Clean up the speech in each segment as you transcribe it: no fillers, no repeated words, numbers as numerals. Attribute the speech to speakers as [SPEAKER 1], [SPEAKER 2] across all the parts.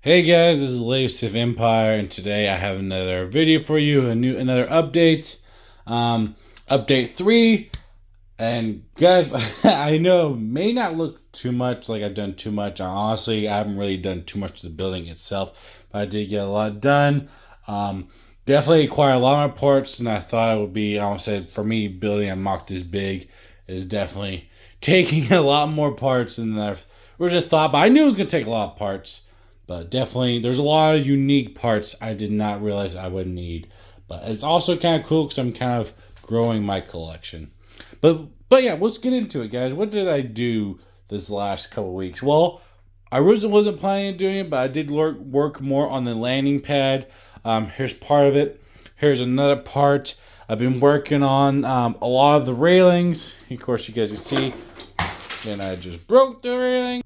[SPEAKER 1] Hey guys, this is Latest of Empire, and today I have another video for you, another update, um, update 3. And guys, I know it may not look too much like I've done too much. Honestly, I haven't really done too much to the building itself, but I did get a lot done. Um, Definitely acquired a lot more parts than I thought it would be. I almost said for me, building a mock this big is definitely taking a lot more parts than I originally thought. But I knew it was gonna take a lot of parts. But definitely, there's a lot of unique parts I did not realize I would need. But it's also kind of cool because I'm kind of growing my collection. But yeah, let's get into it, guys. What did I do this last couple weeks? Well, I originally wasn't planning on doing it, but I did work more on the landing pad. Here's part of it. Here's another part. I've been working on a lot of the railings. Of course, you guys can see. And I just broke the railing.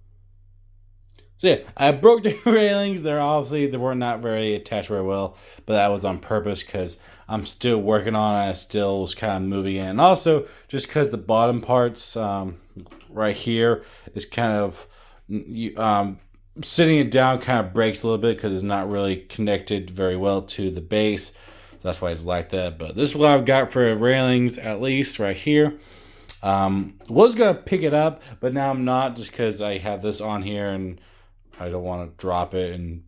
[SPEAKER 1] So yeah, I broke the railings. They were not very attached very well, but that was on purpose because I'm still working on it. I still was kind of moving in, and also just because the bottom parts right here is kind of sitting it down kind of breaks a little bit because it's not really connected very well to the base. That's why it's like that. But this is what I've got for railings, at least right here. Was gonna pick it up, but now I'm not just because I have this on here and I don't want to drop it and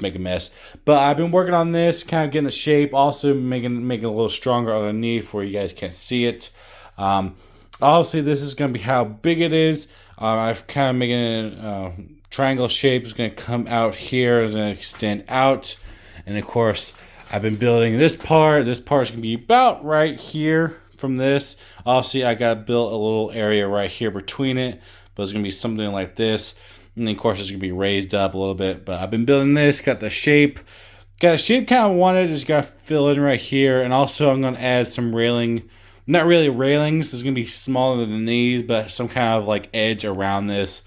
[SPEAKER 1] make a mess. But I've been working on this, kind of getting the shape, also making it a little stronger underneath where you guys can't see it. Obviously, this is going to be how big it is. I've kind of making it a triangle shape. It's going to come out here. It's going to extend out. And of course, I've been building this part. This part is going to be about right here from this. Obviously, I got to build a little area right here between it. But it's going to be something like this. And then, of course, it's going to be raised up a little bit. But I've been building this, got the shape. Got a shape kind of wanted, just got to fill in right here. And also, I'm going to add some railing. Not really railings. It's going to be smaller than these, but some kind of like edge around this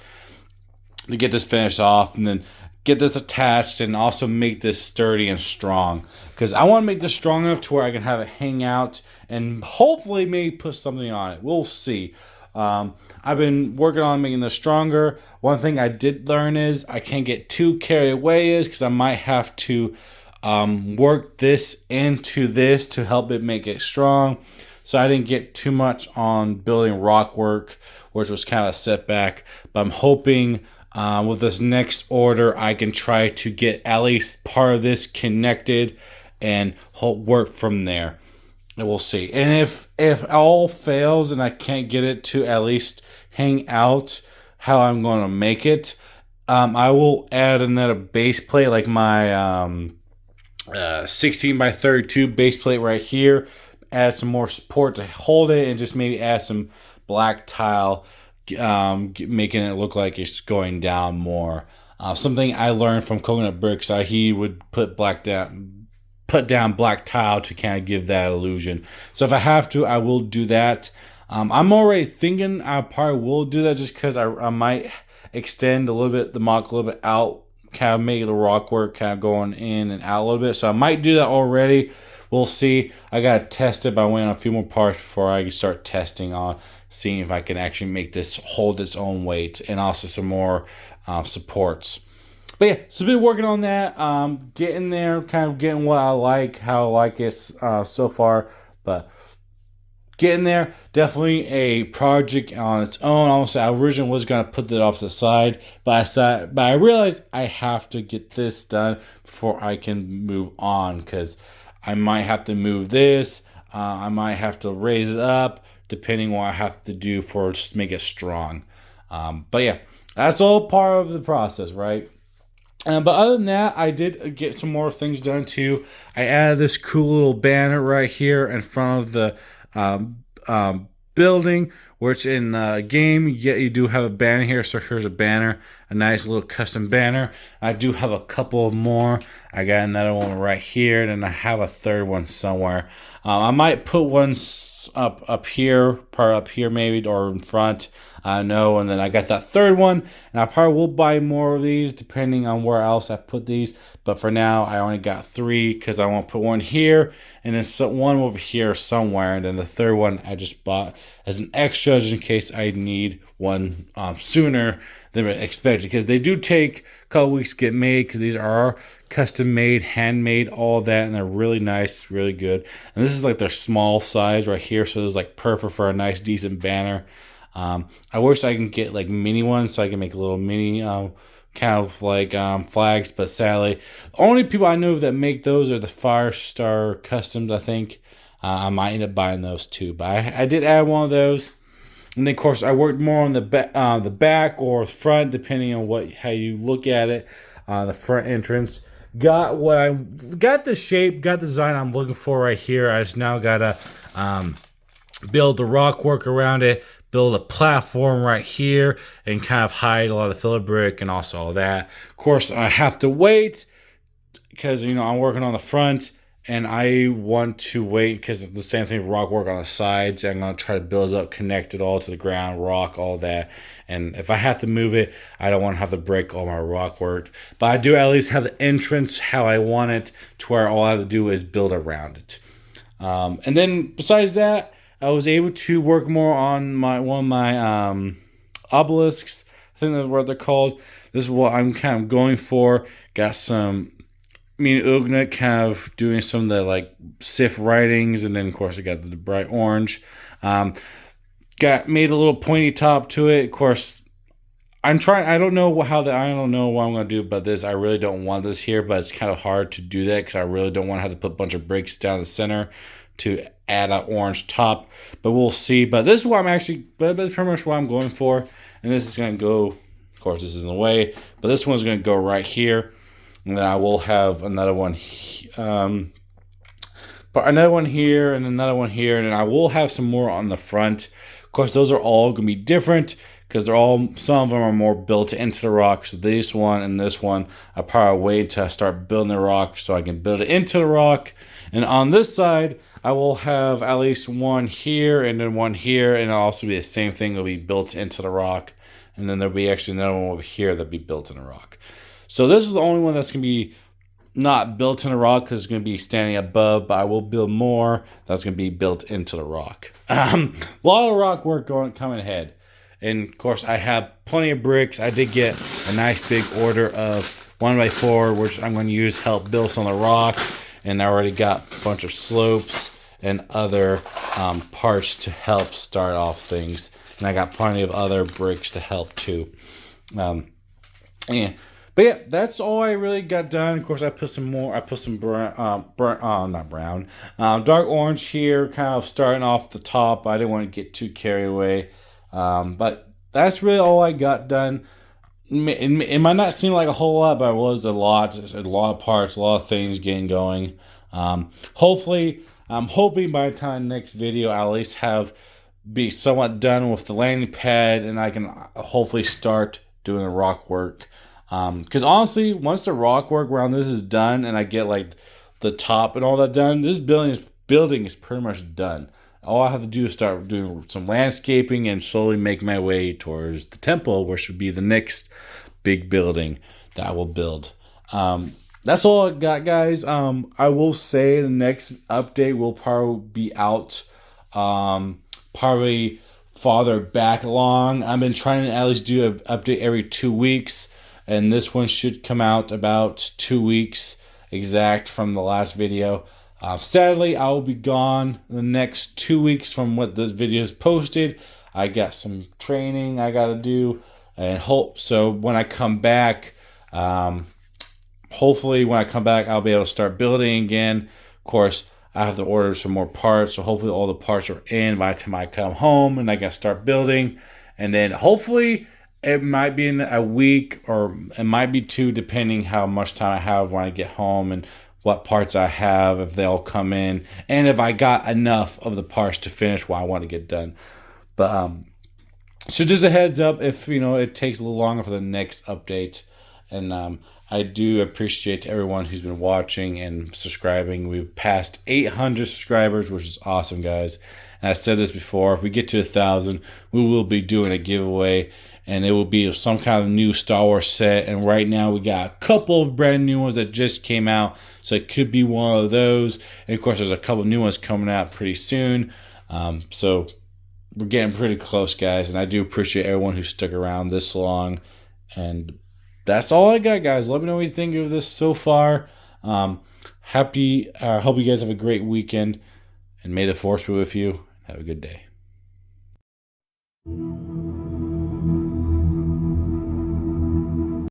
[SPEAKER 1] to get this finished off. And then get this attached and also make this sturdy and strong. Because I want to make this strong enough to where I can have it hang out and hopefully maybe put something on it. We'll see. I've been working on making this stronger. One thing I did learn is I can't get too carried away because I might have to work this into this to help it make it strong. So I didn't get too much on building rock work, which was kind of a setback. But I'm hoping with this next order, I can try to get at least part of this connected and work from there. We'll see. And if all fails and I can't get it to at least hang out how I'm going to make it, I will add another base plate like my 16 by 32 base plate right here. Add some more support to hold it and just maybe add some black tile, making it look like it's going down more. Something I learned from Coconut Bricks, he would put down black tile to kind of give that illusion. So if I have to, I will do that. I'm already thinking I probably will do that just because I might extend a little bit the mock a little bit out, kind of make the rock work kind of going in and out a little bit. So I might do that already. We'll see. I gotta test it by weighing a few more parts before I can start testing on seeing if I can actually make this hold its own weight and also some more supports. But yeah, so I've been working on that, getting there, kind of getting what I like, how I like it so far. But getting there, definitely a project on its own. Honestly, I originally was gonna put that off to the side, but I realized I have to get this done before I can move on because I might have to move this. I might have to raise it up, depending what I have to do for just to make it strong. But yeah, that's all part of the process, right? But other than that, I did get some more things done too. I added this cool little banner right here in front of the building, which in the game you do have a banner here. So here's a banner, a nice little custom banner. I do have a couple more. I got another one right here, and I have a third one somewhere. I might put one up here, part up here maybe, or in front. I know. And then I got that third one, and I probably will buy more of these depending on where else I put these. But for now, I only got 3 because I want to put one here and then one over here somewhere. And then the third one I just bought as an extra just in case I need one sooner than expected, because they do take a couple weeks to get made, because these are custom made, handmade, all that, and they're really nice, really good. And this is like their small size right here, so this is like perfect for a nice decent banner. I wish I can get like mini ones so I can make little mini kind of like flags, but sadly only people I know that make those are the Firestar Customs. I think I might end up buying those too, but I did add one of those. And then, of course, I worked more on the back or front, depending on how you look at it. The front entrance got the shape, got the design I'm looking for right here. I just now gotta build the rock work around it, build a platform right here, and kind of hide a lot of filler brick and also all that. Of course, I have to wait because I'm working on the front. And I want to wait because the same thing with rock work on the sides. I'm going to try to build it up, connect it all to the ground, rock, all that. And if I have to move it, I don't want to have to break all my rock work. But I do at least have the entrance how I want it, to where all I have to do is build around it. And then besides that, I was able to work more on one of my obelisks. I think that's what they're called. This is what I'm kind of going for. Got some... Ugna kind of doing some of the like Sif writings, and then of course I got the bright orange. Made a little pointy top to it. Of course, I don't know what I'm gonna do about this. I really don't want this here, but it's kind of hard to do that because I really don't want to have to put a bunch of bricks down the center to add an orange top. But we'll see. But this is what that's pretty much what I'm going for. And this is gonna go. Of course, this is in the way, but this one's gonna go right here. And then I will have another one, but another one here and another one here, and then I will have some more on the front. Of course, those are all gonna be different because some of them are more built into the rock. So this one and this one, I probably wait until I start building the rock so I can build it into the rock. And on this side, I will have at least one here and then one here, and it'll also be the same thing. It'll be built into the rock, and then there'll be actually another one over here that'll be built in the rock. So this is the only one that's going to be not built in the rock because it's going to be standing above, but I will build more that's going to be built into the rock. A lot of rock work coming ahead. And, of course, I have plenty of bricks. I did get a nice big order of 1x4, which I'm going to use to help build some of the rock. And I already got a bunch of slopes and other parts to help start off things. And I got plenty of other bricks to help, too. But yeah, that's all I really got done. Of course, I put some more. I put some dark orange here, kind of starting off the top. I didn't want to get too carried away. But that's really all I got done. It might not seem like a whole lot, but it was a lot. It's a lot of parts, a lot of things getting going. Hopefully, I'm hoping by the time next video, I'll at least be somewhat done with the landing pad, and I can hopefully start doing the rock work. Because honestly, once the rock work around this is done and I get like the top and all that done, this building is pretty much done. All I have to do is start doing some landscaping and slowly make my way towards the temple, which would be the next big building that I will build. That's all I got, guys. I will say the next update will probably be out probably farther back along. I've been trying to at least do an update every 2 weeks. And this one should come out about 2 weeks exact from the last video. Sadly, I will be gone the next 2 weeks from what this video is posted. I got some training I got to do. And so when I come back, hopefully when I come back, I'll be able to start building again. Of course, I have to order some more parts. So hopefully all the parts are in by the time I come home and I can start building. And then hopefully... it might be in a week or it might be 2, depending how much time I have when I get home and what parts I have, if they all come in, and if I got enough of the parts to finish what I want to get done. But so just a heads up if it takes a little longer for the next update. And I do appreciate everyone who's been watching and subscribing. We've passed 800 subscribers, which is awesome, guys. And I said this before, if we get to 1,000, we will be doing a giveaway, and it will be some kind of new Star Wars set. And right now we got a couple of brand new ones that just came out, so it could be one of those. And of course, there's a couple new ones coming out pretty soon. So we're getting pretty close, guys, and I do appreciate everyone who stuck around this long. And that's all I got, guys. Let me know what you think of this so far. Hope you guys have a great weekend, and may the force be with you. Have a good day.